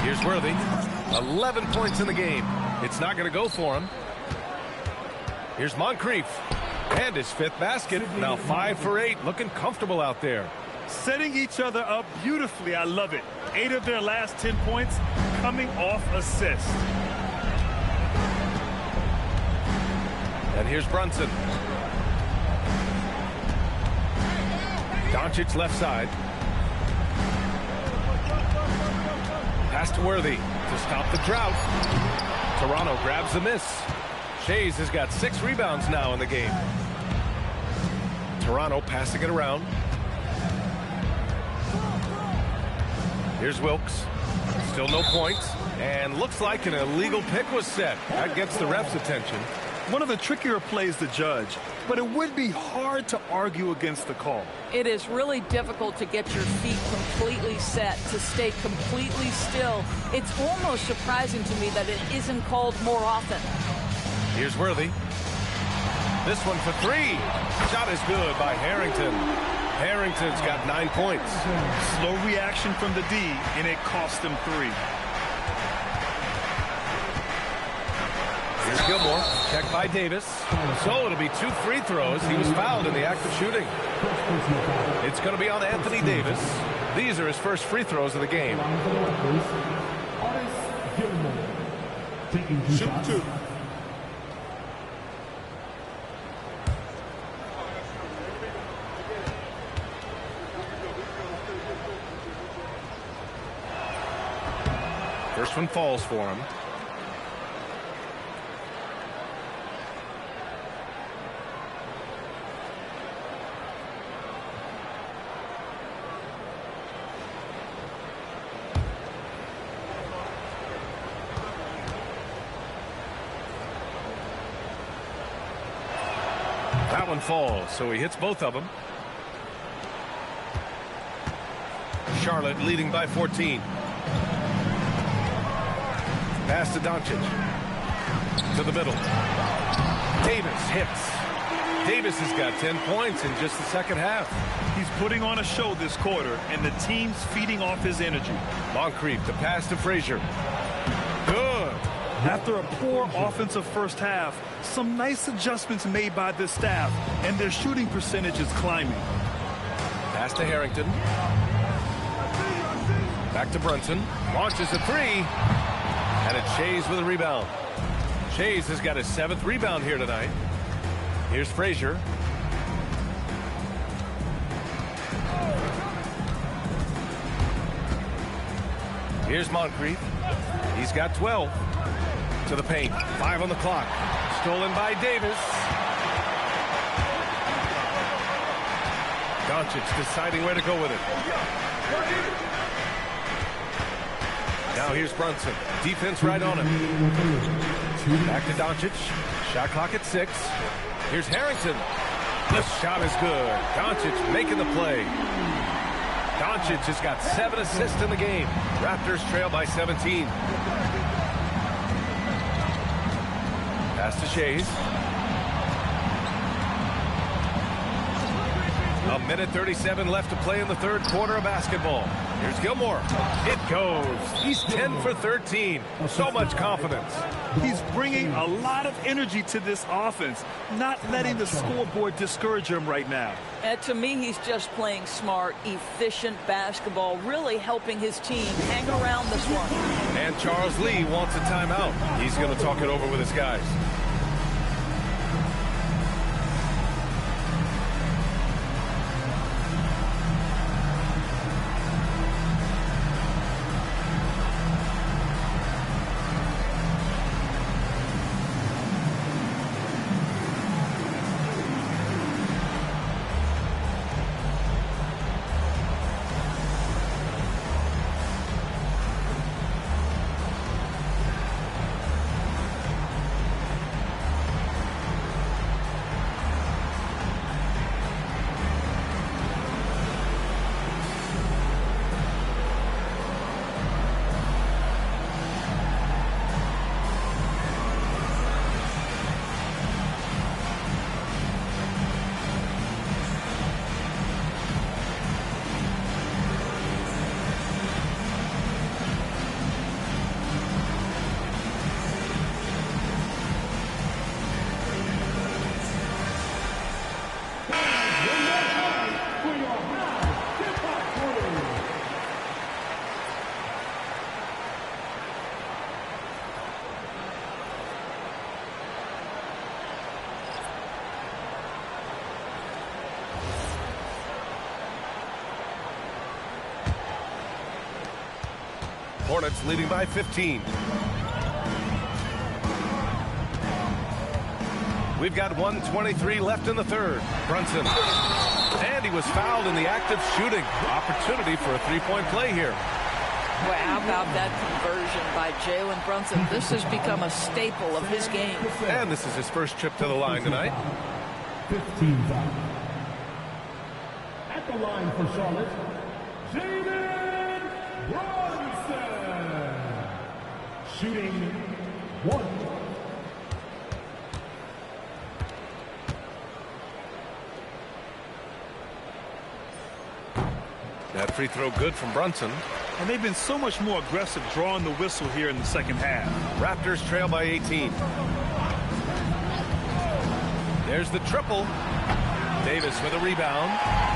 Here's Worthy. 11 points in the game. It's not going to go for him. Here's Moncrief. And his 5th basket. Now 5 for 8. Looking comfortable out there. Setting each other up beautifully. I love it. 8 of their last 10 points coming off assists. And here's Brunson. Doncic left side. Pass to Worthy to stop the drought. Toronto grabs the miss. Shays has got 6 rebounds now in the game. Toronto passing it around. Here's Wilkes. Still no points. And looks like an illegal pick was set. That gets the ref's attention. One of the trickier plays to judge, but it would be hard to argue against the call. It is really difficult to get your feet completely set, to stay completely still. It's almost surprising to me that it isn't called more often. Here's Worthy. This one for 3. Shot is good by Harrington. Harrington's got 9 points. Slow reaction from the D, and it cost him 3. Here's Gilmore. Checked by Davis. So it'll be 2 free throws. He was fouled in the act of shooting. It's going to be on Anthony Davis. These are his first free throws of the game. Shoot 2. First one falls for him. That one falls, so he hits both of them. Charlotte leading by 14. Pass to Doncic. To the middle. Davis hits. Davis has got 10 points in just the second half. He's putting on a show this quarter, and the team's feeding off his energy. Moncrief, the pass to Frazier. Good. After a poor offensive first half, some nice adjustments made by this staff, and their shooting percentage is climbing. Pass to Harrington. Back to Brunson. Launches a 3. And it's Shays with a rebound. Shays has got his 7th rebound here tonight. Here's Frazier. Here's Moncrief. He's got 12. To the paint. 5 on the clock. Stolen by Davis. Doncic deciding where to go with it. Now here's Brunson. Defense right on him. Back to Doncic. Shot clock at 6. Here's Harrington. The shot is good. Doncic making the play. Doncic has got 7 assists in the game. Raptors trail by 17. Pass to Shays. A minute 37 left to play in the third quarter of basketball. Here's Gilmore. It goes. He's 10 for 13. So much confidence. He's bringing a lot of energy to this offense, not letting the scoreboard discourage him right now. And to me, he's just playing smart, efficient basketball, really helping his team hang around this one. And Charles Lee wants a timeout. He's going to talk it over with his guys. Hornets leading by 15. We've got 1:23 left in the third. Brunson. And he was fouled in the act of shooting. Opportunity for a three-point play here. Well, how about that conversion by Jalen Brunson? This has become a staple of his game. And this is his first trip to the line tonight. 15 foul. At the line for Charlotte, Jalen Brunson. Shooting 1. That free throw good from Brunson. And they've been so much more aggressive drawing the whistle here in the second half. Raptors trail by 18. There's the triple. Davis with a rebound.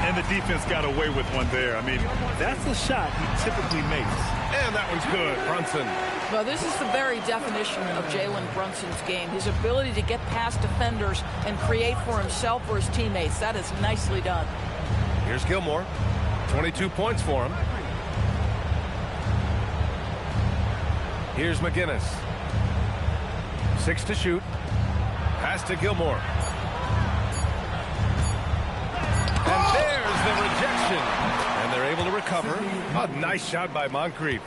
And the defense got away with one there. I mean, that's a shot he typically makes. And that one's good. Brunson. Well, this is the very definition of Jalen Brunson's game. His ability to get past defenders and create for himself or his teammates. That is nicely done. Here's Gilmore. 22 points for him. Here's McGinnis. 6 to shoot. Pass to Gilmore. And there's the rejection. And they're able to recover. A nice shot by Moncrief.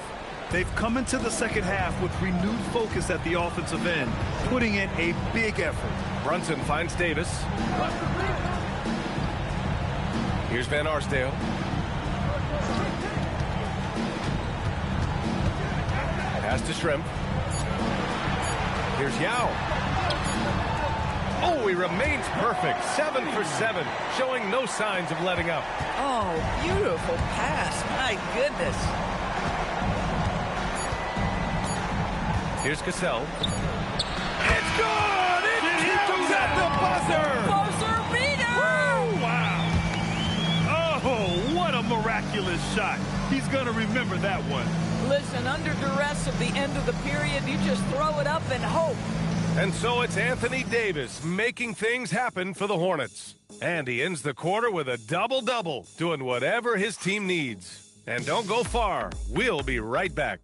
They've come into the second half with renewed focus at the offensive end, putting in a big effort. Brunson finds Davis. Here's Van Arsdale. Pass to Shrimp. Here's Yao. Oh, he remains perfect. 7 for 7, showing no signs of letting up. Oh, beautiful pass. My goodness. Here's Cassell. It's good! It comes at the buzzer! Buzzer beater! Wow! Oh, what a miraculous shot. He's going to remember that one. Listen, under duress at the end of the period, you just throw it up and hope. And so it's Anthony Davis making things happen for the Hornets. And he ends the quarter with a double-double, doing whatever his team needs. And don't go far. We'll be right back.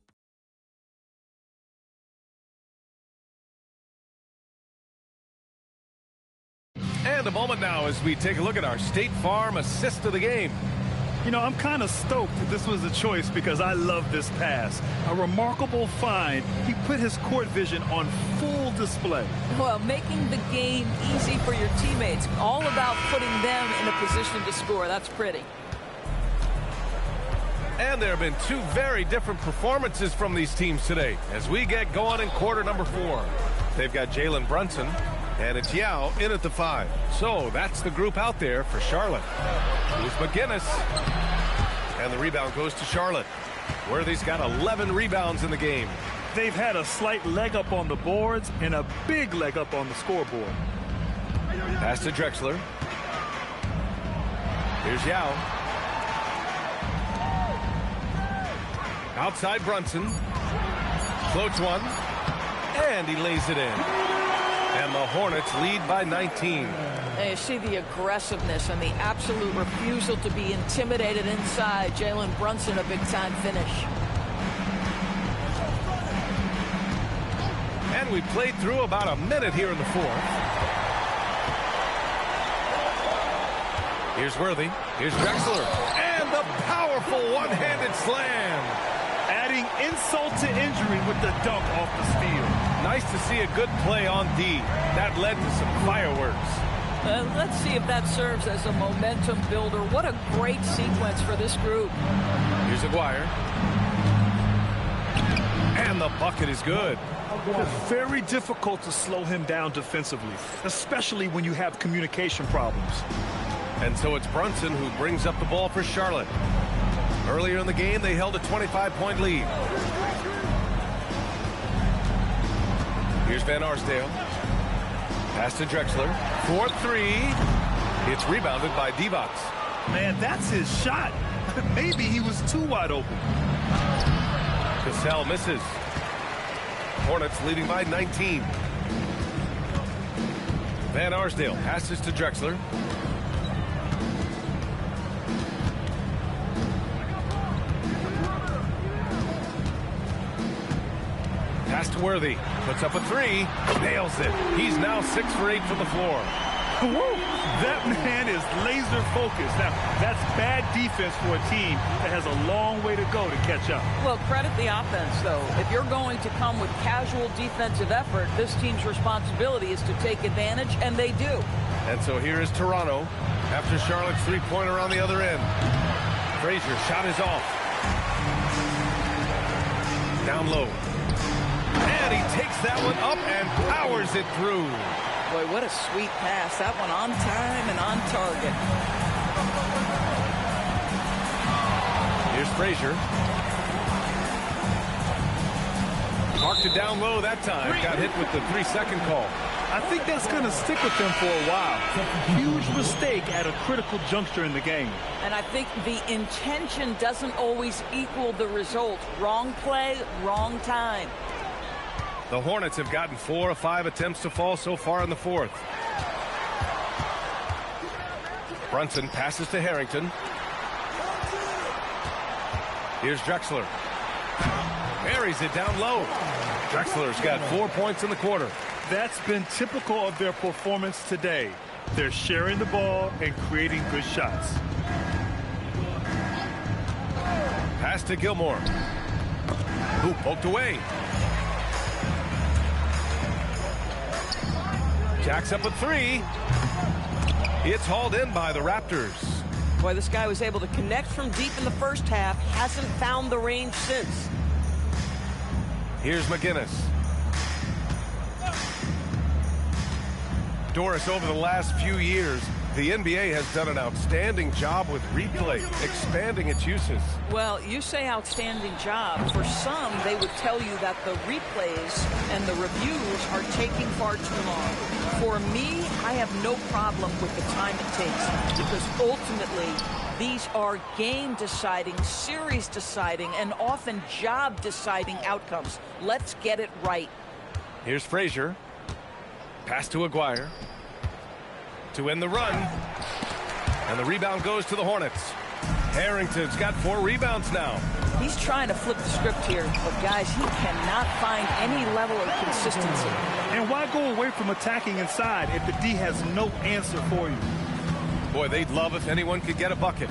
And a moment now as we take a look at our State Farm assist of the game. You know, I'm kind of stoked that this was a choice because I love this pass. A remarkable find. He put his court vision on full display. Well, making the game easy for your teammates. All about putting them in a position to score. That's pretty. And there have been 2 very different performances from these teams today as we get going in quarter number 4. They've got Jalen Brunson, and it's Yao in at the 5. So that's the group out there for Charlotte. Here's McGinnis. And the rebound goes to Charlotte. Worthy's got 11 rebounds in the game. They've had a slight leg up on the boards and a big leg up on the scoreboard. Pass to Drexler. Here's Yao. Outside Brunson. Floats one. And he lays it in. And the Hornets lead by 19. And you see the aggressiveness and the absolute refusal to be intimidated inside. Jalen Brunson, a big-time finish. And we played through about a minute here in the fourth. Here's Worthy. Here's Drexler. And the powerful one-handed slam. Adding insult to injury with the dunk off the steal. Nice to see a good play on D. That led to some fireworks. Let's see if that serves as a momentum builder. What a great sequence for this group. Here's Aguirre. And the bucket is good. It's very difficult to slow him down defensively, especially when you have communication problems. And so it's Brunson who brings up the ball for Charlotte. Earlier in the game, they held a 25-point lead. Here's Van Arsdale. Pass to Drexler. 4-3. It's rebounded by Divac. Man, that's his shot. Maybe he was too wide open. Cassell misses. Hornets leading by 19. Van Arsdale passes to Drexler. Pass to Worthy. Puts up a three. Nails it. He's now 6 for 8 from the floor. Woo! That man is laser focused. Now, that's bad defense for a team that has a long way to go to catch up. Well, credit the offense, though. If you're going to come with casual defensive effort, this team's responsibility is to take advantage, and they do. And so here is Toronto after Charlotte's three-pointer on the other end. Frazier, shot is off. Down low. And he takes that one up and powers it through. Boy, what a sweet pass. That one on time and on target. Here's Frazier. Marked it down low that time. Got hit with the 3-second call. I think that's going to stick with them for a while. Huge mistake at a critical juncture in the game. And I think the intention doesn't always equal the result. Wrong play, wrong time. The Hornets have gotten 4 of 5 attempts to fall so far in the fourth. Brunson passes to Harrington. Here's Drexler. Buries it down low. Drexler's got 4 points in the quarter. That's been typical of their performance today. They're sharing the ball and creating good shots. Pass to Gilmore. Who poked away. Jacks up a three. It's hauled in by the Raptors. Boy, this guy was able to connect from deep in the first half. Hasn't found the range since. Here's McGinnis. Doris, over the last few years, the NBA has done an outstanding job with replay, expanding its uses. Well, you say outstanding job. For some, they would tell you that the replays and the reviews are taking far too long. For me, I have no problem with the time it takes because ultimately these are game-deciding, series-deciding, and often job-deciding outcomes. Let's get it right. Here's Frazier. Pass to Aguirre. To end the run. And the rebound goes to the Hornets. Harrington's got 4 rebounds now. He's trying to flip the script here, but guys, he cannot find any level of consistency. And why go away from attacking inside if the D has no answer for you? Boy, they'd love if anyone could get a bucket.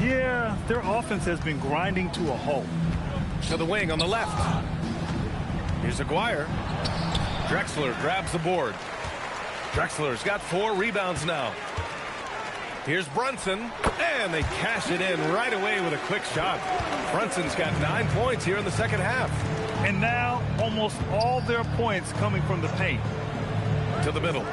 Yeah, their offense has been grinding to a halt. To the wing on the left. Here's Aguirre. Drexler grabs the board. Drexler's got 4 rebounds now. Here's Brunson, and they cash it in right away with a quick shot. Brunson's got 9 points here in the second half. And now almost all their points coming from the paint. To the middle.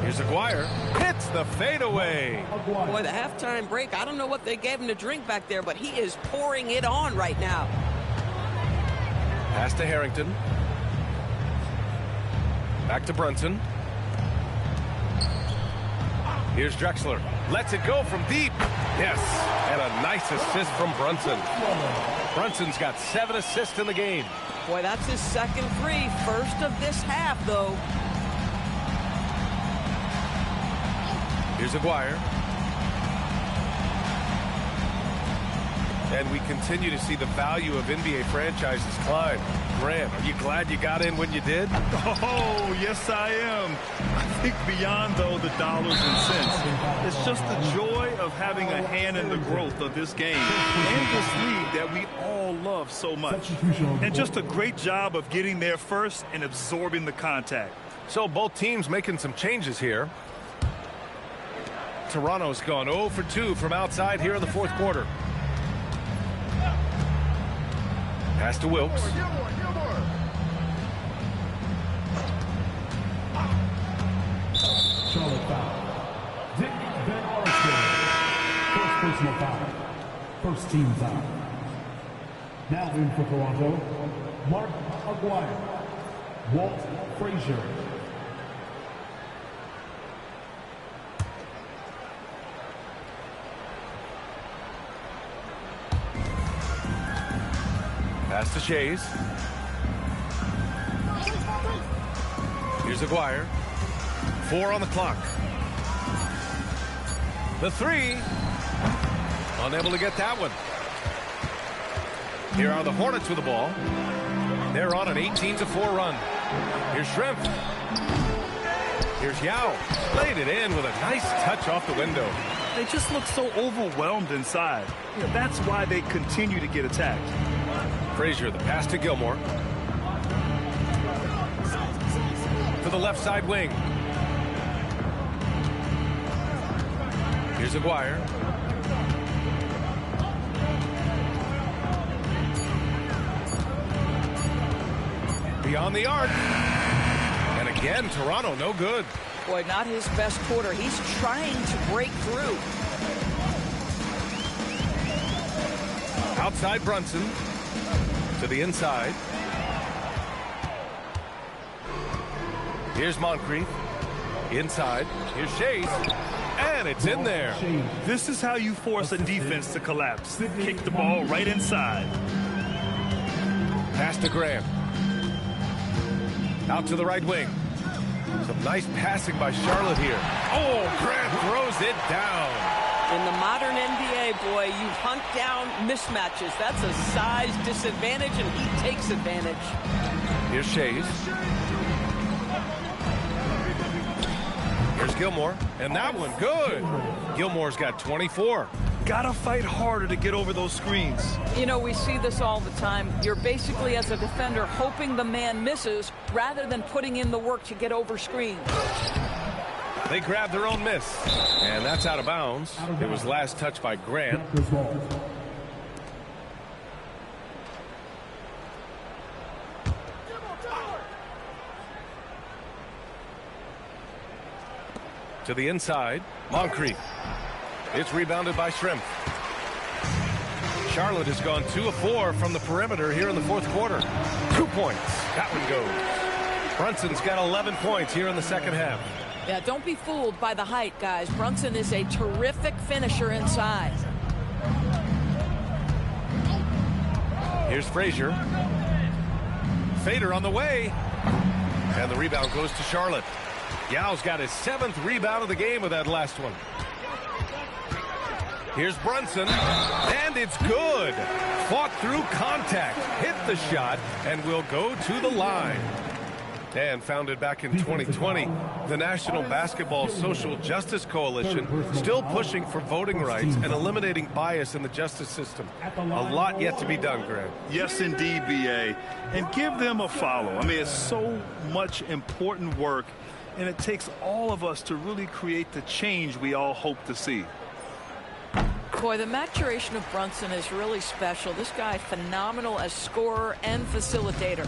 Here's Here's Aguirre. Hits the fadeaway. Boy, the halftime break, I don't know what they gave him to drink back there, but he is pouring it on right now. Pass to Harrington. Back to Brunson. Here's Drexler. Lets it go from deep. Yes, and a nice assist from Brunson. Brunson's got 7 assists in the game. Boy, that's his second three. First of this half, though. Here's Aguirre. And we continue to see the value of NBA franchises climb. Grant, are you glad you got in when you did? Oh, yes, I am. I think beyond, though, the dollars and cents, it's just the joy of having a hand in the growth of this game and this league that we all love so much. And just a great job of getting there first and absorbing the contact. So both teams making some changes here. Toronto's gone 0 for 2 from outside here in the fourth quarter. Pass to Wilkes. Charlotte foul. Dick Van Arsdale. First personal foul. First team foul. Now in for Toronto, Mark Aguirre. Walt Frazier. Pass to Shays. Here's Aguirre. 4 on the clock. The three. Unable to get that one. Here are the Hornets with the ball. They're on an 18-4 run. Here's Shrimp. Here's Yao. Laid it in with a nice touch off the window. They just look so overwhelmed inside. You know, that's why they continue to get attacked. Frazier, the pass to Gilmore. To the left side wing. Here's Aguirre. Beyond the arc. And again, Toronto, no good. Boy, not his best quarter. He's trying to break through. Outside Brunson. To the inside. Here's Moncrief. Inside. Here's Shays. And it's in there. This is how you force a defense to collapse. Kick the ball right inside. Pass to Graham. Out to the right wing. Some nice passing by Charlotte here. Oh, Grant throws it down. In the modern NBA, boy, you hunt down mismatches. That's a size disadvantage, and he takes advantage. Here's Shays. Here's Gilmore. And that one, good. Gilmore's got 24. Gotta fight harder to get over those screens. You know, we see this all the time. You're basically, as a defender, hoping the man misses rather than putting in the work to get over screens. They grabbed their own miss. And that's out of bounds. It was last touched by Grant. To the inside. Moncrief. It's rebounded by Shrimp. Charlotte has gone 2 of 4 from the perimeter here in the fourth quarter. 2 points. That one goes. Brunson's got 11 points here in the second half. Yeah, don't be fooled by the height, guys. Brunson is a terrific finisher inside. Here's Frazier. Fader on the way. And the rebound goes to Charlotte. Yao's got his 7th rebound of the game with that last one. Here's Brunson. And it's good. Fought through contact. Hit the shot and will go to the line. And founded back in 2020, the National Basketball Social Justice Coalition still pushing for voting rights and eliminating bias in the justice system. A lot yet to be done, Grant. Yes, indeed, B.A. And give them a follow. I mean, it's so much important work, and it takes all of us to really create the change we all hope to see. Boy, the maturation of Brunson is really special. This guy, phenomenal as scorer and facilitator.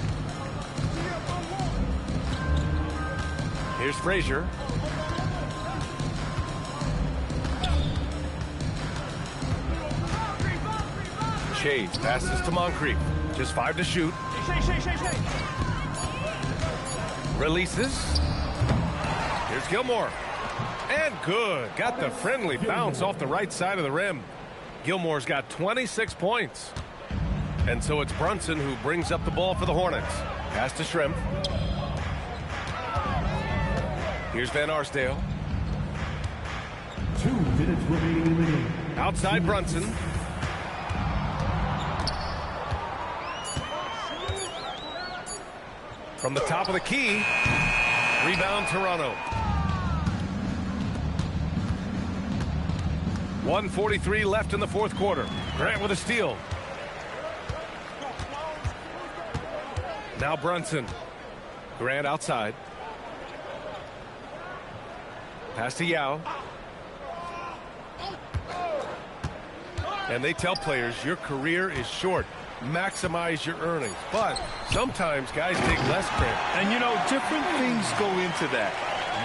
Here's Frazier. Chase passes to Moncrief. Just 5 to shoot. Releases. Here's Gilmore. And good. Got the friendly bounce off the right side of the rim. Gilmore's got 26 points. And so it's Brunson who brings up the ball for the Hornets. Pass to Shrimp. Here's Van Arsdale. 2 minutes remaining in the game. Outside Brunson. From the top of the key. Rebound Toronto. 1:43 left in the fourth quarter. Grant with a steal. Now Brunson. Grant outside. Pass to Yao. And they tell players your career is short. Maximize your earnings. But sometimes guys take less credit. And, you know, different things go into that.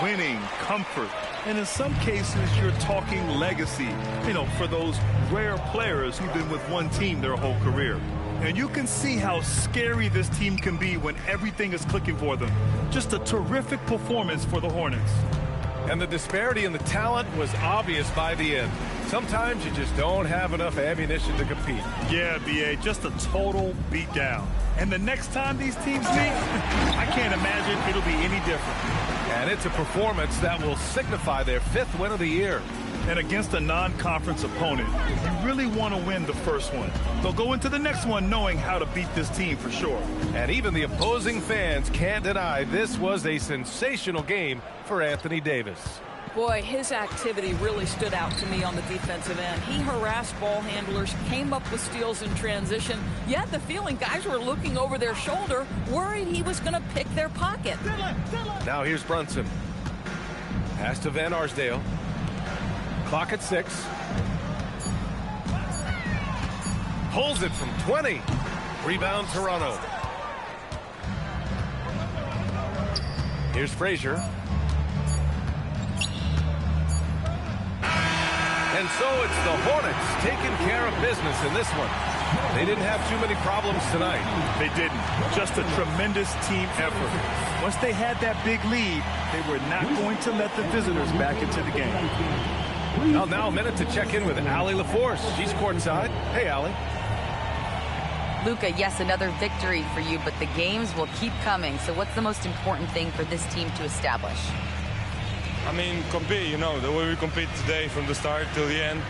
Winning, comfort, and in some cases you're talking legacy, you know, for those rare players who've been with one team their whole career. And you can see how scary this team can be when everything is clicking for them. Just a terrific performance for the Hornets. And the disparity in the talent was obvious by the end. Sometimes you just don't have enough ammunition to compete. Yeah, B.A., just a total beatdown. And the next time these teams meet, I can't imagine it'll be any different. And it's a performance that will signify their 5th win of the year. And against a non-conference opponent, you really want to win the first one. They'll go into the next one knowing how to beat this team for sure. And even the opposing fans can't deny this was a sensational game for Anthony Davis. Boy, his activity really stood out to me on the defensive end. He harassed ball handlers, came up with steals in transition. You had the feeling guys were looking over their shoulder, worried he was going to pick their pocket. Now here's Brunson. Pass to Van Arsdale. Clock at 6. Pulls it from 20. Rebound Toronto. Here's Frazier. And so it's the Hornets taking care of business in this one. They didn't have too many problems tonight. They didn't. Just a tremendous team effort. Once they had that big lead, they were not going to let the visitors back into the game. Well, now a minute to check in with Allie LaForce. She's courtside. Hey, Allie. Luka, yes, another victory for you, but the games will keep coming. So what's the most important thing for this team to establish? I mean, compete, you know, the way we compete today from the start till the end.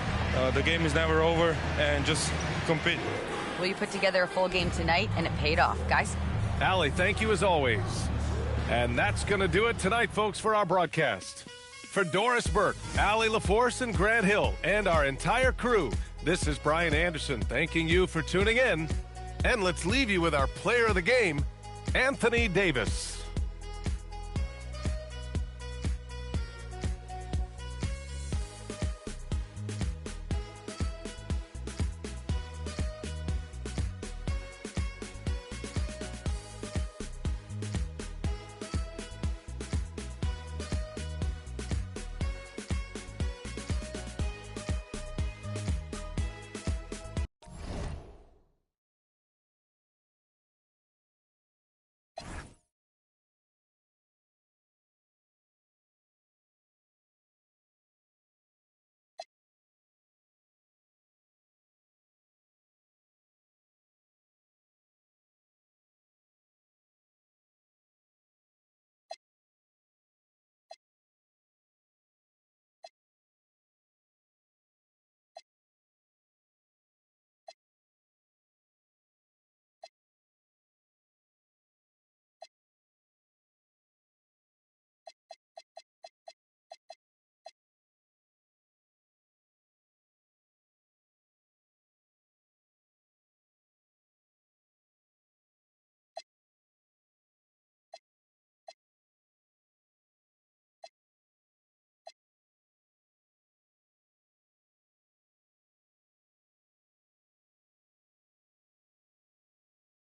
The game is never over, and just compete. Well, you put together a full game tonight, and it paid off. Guys? Allie, thank you as always. And that's going to do it tonight, folks, for our broadcast. For Doris Burke, Allie LaForce, and Grant Hill, and our entire crew, this is Brian Anderson thanking you for tuning in. And let's leave you with our player of the game, Anthony Davis.